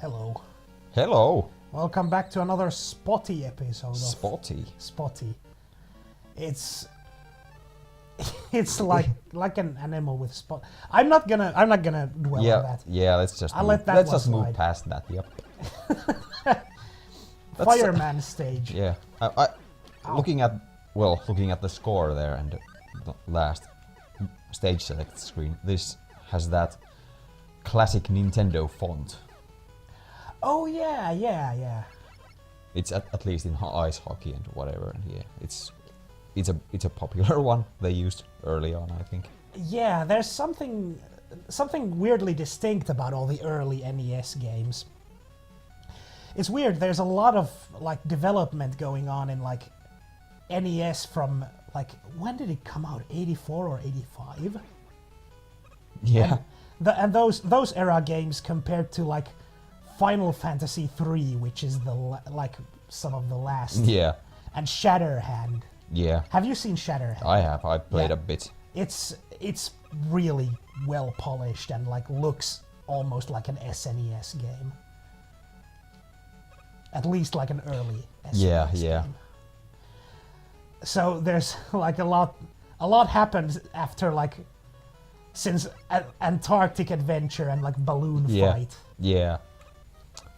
Hello. Hello. Welcome back to another spotty episode of Spotty. Spotty. It's like an animal with spot. I'm not gonna dwell on that. Yeah, let's just I'll move, let that let's one just move slide. past that. Yep. Fireman stage. Yeah. Looking at the score there and the last stage select screen, this has that classic Nintendo font. Oh yeah. It's at least in ice hockey and whatever. And yeah, it's a popular one they used early on, I think. Yeah, there's something weirdly distinct about all the early NES games. It's weird. There's a lot of like development going on in like NES from like when did it come out? 84 or 85? Yeah. And those era games compared to like Final Fantasy 3, which is like some of the last. Yeah. And Shatterhand. Yeah. Have you seen Shatterhand? I have. I played Yeah. a bit. It's really well polished and like looks almost like an SNES game. At least like an early SNES game. So there's like a lot happened after like since Antarctic Adventure and like Balloon Fight. Yeah.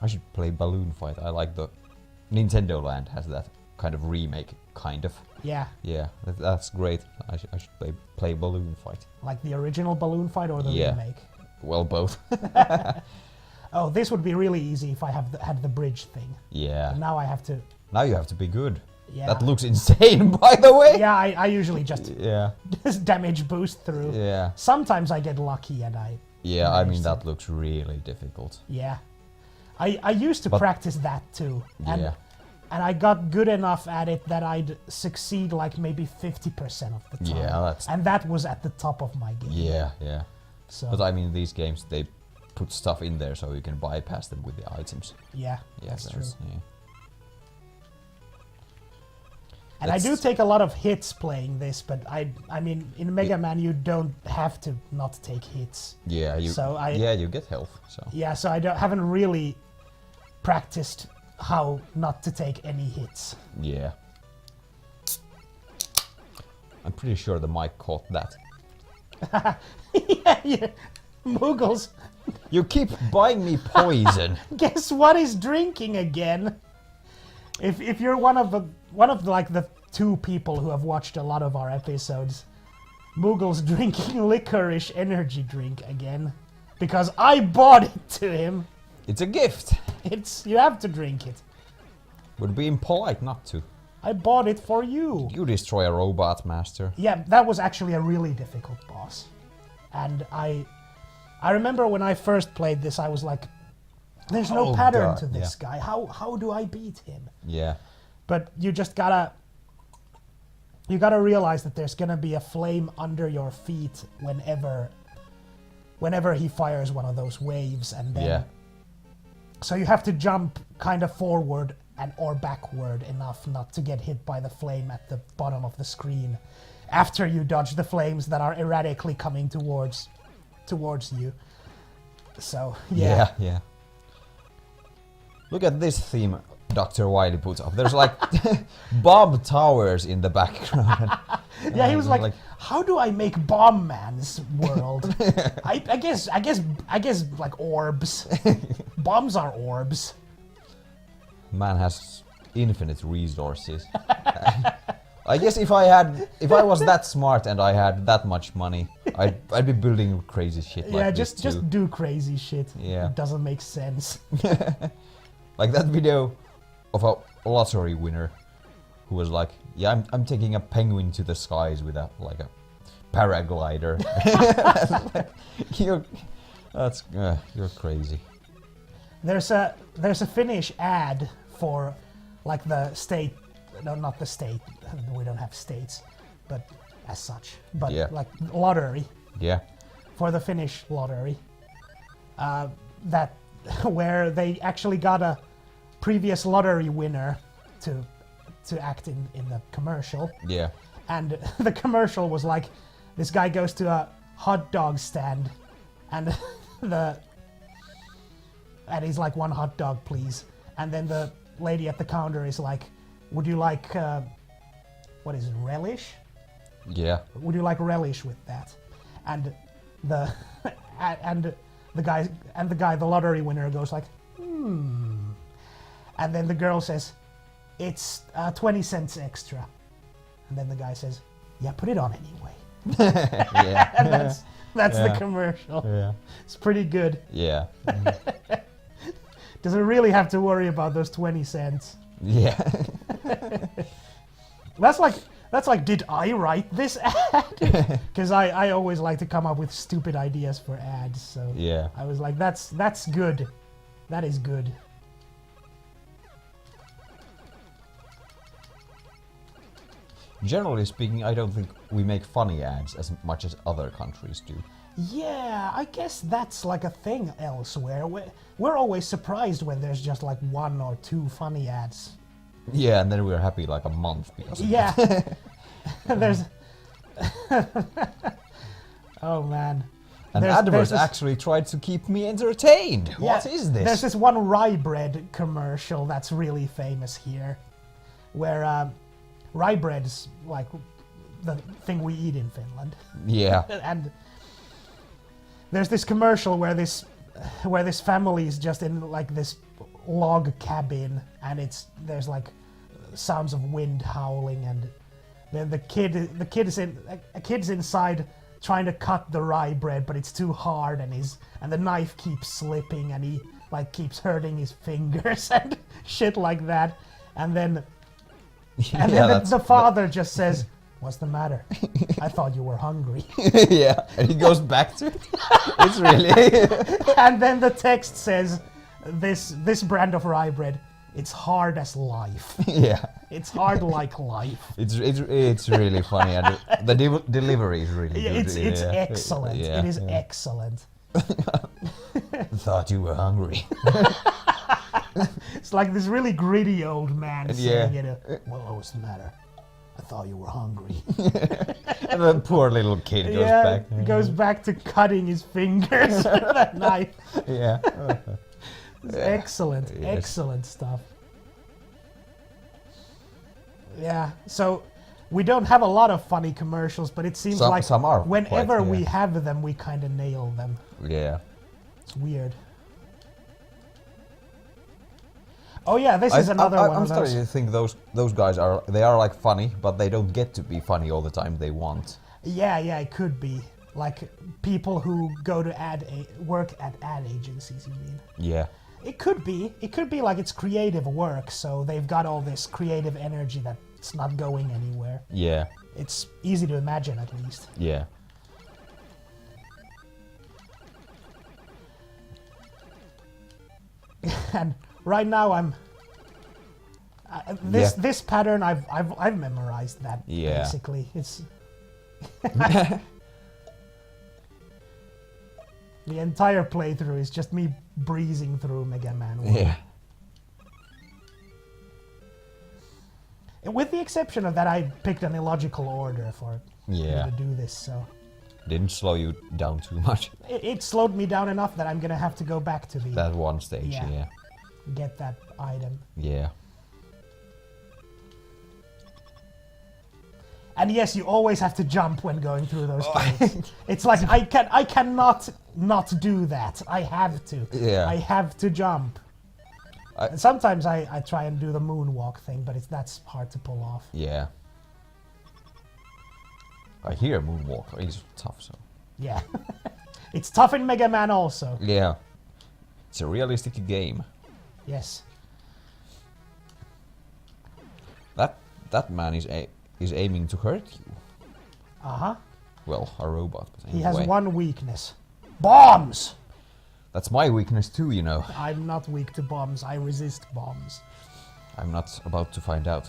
I should play Balloon Fight. I like the Nintendo Land has that kind of remake, kind of. Yeah. Yeah, that's great. I should play Balloon Fight. Like the original Balloon Fight or the remake? Well, both. Oh, this would be really easy if I had the bridge thing. Yeah. And now I have to. Now you have to be good. Yeah. That looks insane, by the way. Yeah, I usually just Yeah. damage boost through. Yeah. Sometimes I get lucky and I. Yeah, I mean manage to- that looks really difficult. Yeah. I used to practice that too. And, Yeah. and I got good enough at it that I'd succeed like maybe 50% of the time. Yeah, that's. And that was at the top of my game. Yeah. So But I mean, these games they put stuff in there so you can bypass them with the items. yeah, Yeah, that's true. Yeah. And I do take a lot of hits playing this, but I mean, in Mega Man you don't have to not take hits. Yeah, you get health. So Yeah, so I haven't really practiced how not to take any hits. yeah, I'm pretty sure the mic caught that. yeah. Moogles, You keep buying me poison. guess what is drinking again? If you're one of like the two people who have watched a lot of our episodes, Moogle's drinking licorice energy drink again because I bought it to him. It's a gift. You have to drink it. Would be impolite not to. I bought it for you. You destroy a robot, master. Yeah, that was actually a really difficult boss. And I remember when I first played this, I was like, there's no Oh, pattern God, to this guy. How do I beat him? Yeah. But you just gotta realize that there's gonna be a flame under your feet whenever he fires one of those waves, and then Yeah. so you have to jump kind of forward or backward enough not to get hit by the flame at the bottom of the screen after you dodge the flames that are erratically coming towards you. So Yeah. Look at this theme Dr. Wily puts up. There's like Bob Towers in the background. Yeah, he was like, how do I make Bomb Man's world? I guess like orbs. Bombs are orbs. Man has infinite resources. I guess if I was that smart and I had that much money, I'd be building crazy shit like Yeah, this just too. do crazy shit. Yeah. It doesn't make sense. Like that video of a lottery winner who was like, yeah, I'm taking a penguin to the skies with a paraglider. You're crazy. There's a Finnish ad for like the state, no, not the state. We don't have states, but as such, but Yeah. like lottery Yeah. for the Finnish lottery. That where they actually got a previous lottery winner to act in the commercial. Yeah. And the commercial was like, this guy goes to a hot dog stand, and the and he's like, 1 hot dog, please. And then the lady at the counter is like, would you like, what is it, relish? Yeah. Would you like relish with that? And the and the guy, the lottery winner goes like, And then the girl says, it's 20 cents extra. And then the guy says, yeah, put it on anyway. Yeah. And that's Yeah. the commercial. Yeah. It's pretty good. Yeah. Doesn't really have to worry about those 20 cents. Yeah. That's like, did I write this ad? Because I always like to come up with stupid ideas for ads. So Yeah. I was like, that's good. That is good. Generally speaking, I don't think we make funny ads as much as other countries do. Yeah, I guess that's like a thing elsewhere. We're always surprised when there's just like 1 or 2 funny ads. Yeah, and then we're happy like a month because of Yeah. There's... Oh man. And There's adverts this- actually tried to keep me entertained. Yeah, What is this? There's this one rye bread commercial that's really famous here, where rye bread's like the thing we eat in Finland. Yeah. And there's this commercial where this family is just in like this log cabin, and there's like sounds of wind howling, and then the kid's inside trying to cut the rye bread, but it's too hard, and the knife keeps slipping, and he like keeps hurting his fingers and shit like that, and then the father just says, "What's the matter? I thought you were hungry." Yeah, and he goes back to it. It's really... And then the text says, "This brand of rye bread, it's hard as life. Yeah. It's hard like life." It's really funny, and the delivery is really Yeah, good. it's excellent. Yeah, It is yeah. excellent. Thought you were hungry. It's like this really gritty old man Yeah. saying it. Well, what's the matter? I thought you were hungry. And the poor little kid goes Yeah, back. goes back to cutting his fingers with that knife. Yeah. It's excellent, Yes. excellent stuff. Yeah, so we don't have a lot of funny commercials, but it seems like Some are whenever quite, we yeah. have them, we kind of nail them. Yeah. It's weird. Oh yeah, this is another one I'm of those. starting to think those guys are like funny, but they don't get to be funny all the time they want. Yeah, it could be. Like people who go to work at ad agencies, you mean? Yeah. It could be. It could be like it's creative work, so they've got all this creative energy that's not going anywhere. Yeah. It's easy to imagine, at least. Yeah. And right now I'm this pattern I've memorized that Yeah. basically. It's the entire playthrough is just me breezing through Mega Man 1. Yeah. With the exception of that, I picked an illogical order for Yeah. me to do this, so Didn't slow you down too much. it slowed me down enough that I'm gonna have to go back to That one stage, Yeah. yeah. get that item. Yeah. And yes, you always have to jump when going through those gates. It's like I cannot not do that. I have to. Yeah. I have to jump. And sometimes I try and do the moonwalk thing, but that's hard to pull off. Yeah. I hear Moonwalk. It's tough, so. Yeah. It's tough in Mega Man also. Yeah. It's a realistic game. Yes. That man is aiming to hurt you. Uh-huh. Well, a robot. But He has anyway. one weakness. Bombs! That's my weakness too, you know. I'm not weak to bombs. I resist bombs. I'm not about to find out.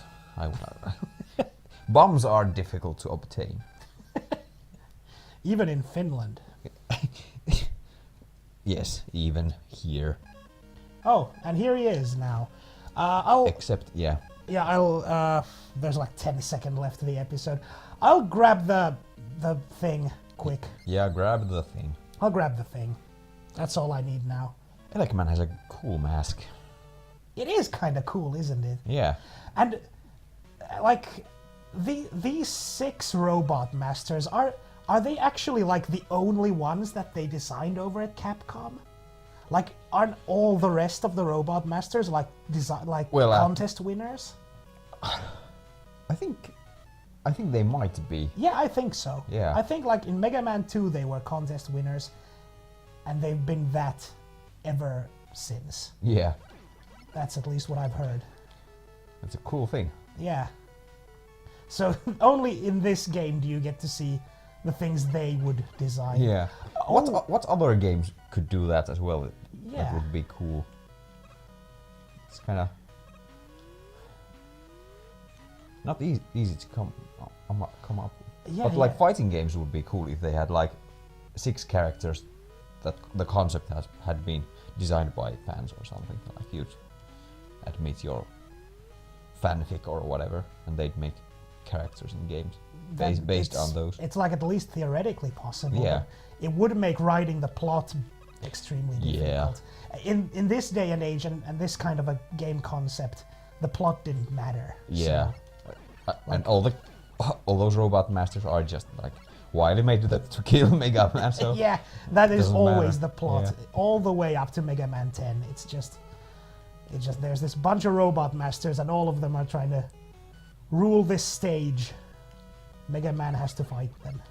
Bombs are difficult to obtain. Even in Finland. Yes, even here. Oh, and here he is now. Except, yeah. Yeah, there's like 10 seconds left of the episode. I'll grab the thing quick. Yeah, grab the thing. I'll grab the thing. That's all I need now. Megaman has a cool mask. It is kind of cool, isn't it? Yeah. And like these 6 robot masters are they actually like the only ones that they designed over at Capcom? Like, aren't all the rest of the robot masters like contest winners? I think they might be. Yeah, I think so. Yeah. I think like in Mega Man 2 they were contest winners, and they've been that ever since. Yeah. That's at least what I've heard. It's a cool thing. Yeah. So only in this game do you get to see the things they would design. Yeah. Oh. What other games could do that as well? Yeah. That would be cool. It's kind of not easy to come up with. Yeah, But like fighting games would be cool if they had like 6 characters that the concept had been designed by fans or something. Like you'd admit your fanfic or whatever, and they'd make characters in games based on those. It's like at least theoretically possible. Yeah. It would make writing the plot extremely difficult. In this day and age and this kind of a game concept, the plot didn't matter. Yeah. So, And all those robot masters are just like Wily made that to kill Megaman. So yeah, that is doesn't always matter. the plot, Yeah. all the way up to Mega Man 10. It's just there's this bunch of robot masters, and all of them are trying to rule this stage. Mega Man has to fight them.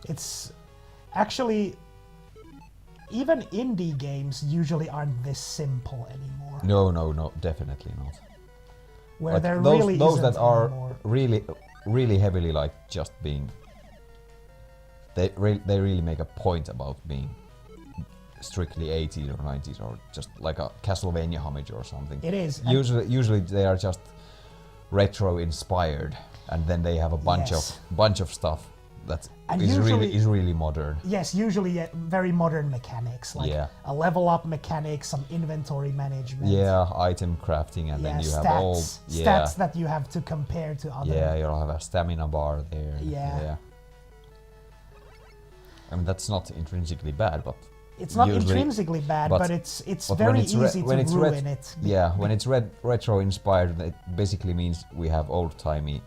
It's actually, even indie games usually aren't this simple anymore. No, definitely not. Where Like there those really those isn't that are anymore. really heavily like just being. They really make a point about being strictly 80s or 90s or just like a Castlevania homage or something. It is. and Usually they are just retro inspired, and then they have a Yes. bunch of stuff that And is usually- really modern. Yes, usually very modern mechanics, like Yeah. a level up mechanic, some inventory management. Yeah, item crafting, and then you have stats, all stats that you have to compare to other. Yeah, you'll have a stamina bar there. Yeah. I mean, that's not intrinsically bad, but It's not usually- intrinsically bad, but it's but very when it's easy to ruin ret- it. Yeah, when it's retro inspired, it basically means we have old timey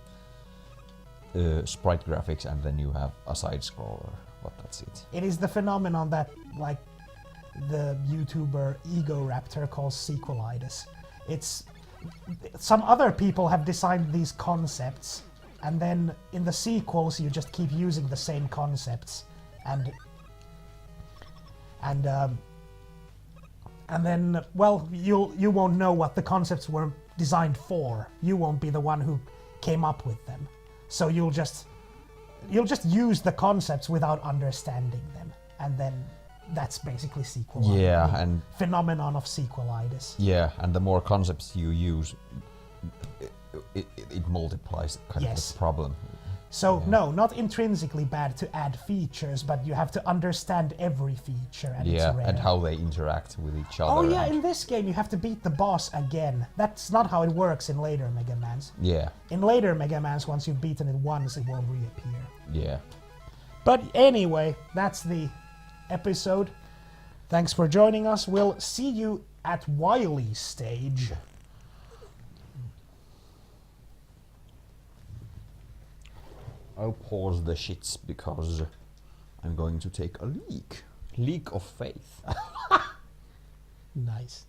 sprite graphics, and then you have a side scroller. But that's it. It is the phenomenon that, like, the YouTuber Ego Raptor calls sequelitis. It's some other people have designed these concepts, and then in the sequels you just keep using the same concepts, and then, well, you won't know what the concepts were designed for. You won't be the one who came up with them, so you'll just use the concepts without understanding them, and then that's basically sequelitis. Yeah, the and phenomenon of sequelitis. yeah, and the more concepts you use, it multiplies kind of Yes. the problem. So Yeah. no, not intrinsically bad to add features, but you have to understand every feature, and it's rare. and how they interact with each other. Oh yeah, and- in this game you have to beat the boss again. That's not how it works in later Mega Mans. yeah, In later Mega Mans, once you've beaten it once, it won't reappear. yeah. But anyway, that's the episode. Thanks for joining us. We'll see you at Wily's stage. I'll pause the shits because I'm going to take a leak. Leak of faith. Nice.